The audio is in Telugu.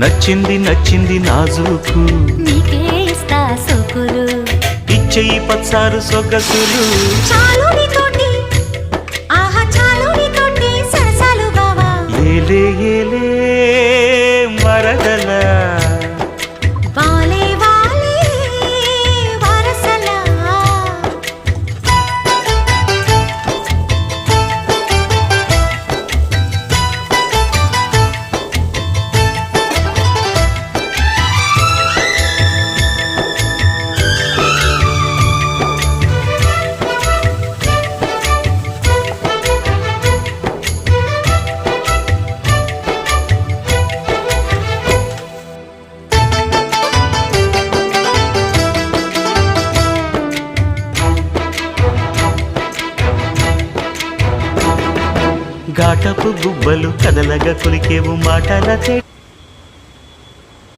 నచ్చింది నచ్చింది నాజూకు నీకే ఇస్తా సోకులు ఇచ్చేయి పచ్చారు సొగసులు చాలు నీతోటి ఆహా చాలు నీతోటి సరసాలు బావా ఏలే ఏలే మరదల వాలే వాలే వరసలా ఘాటపు గుబ్బలు కదలగా కొలికేవు మాటల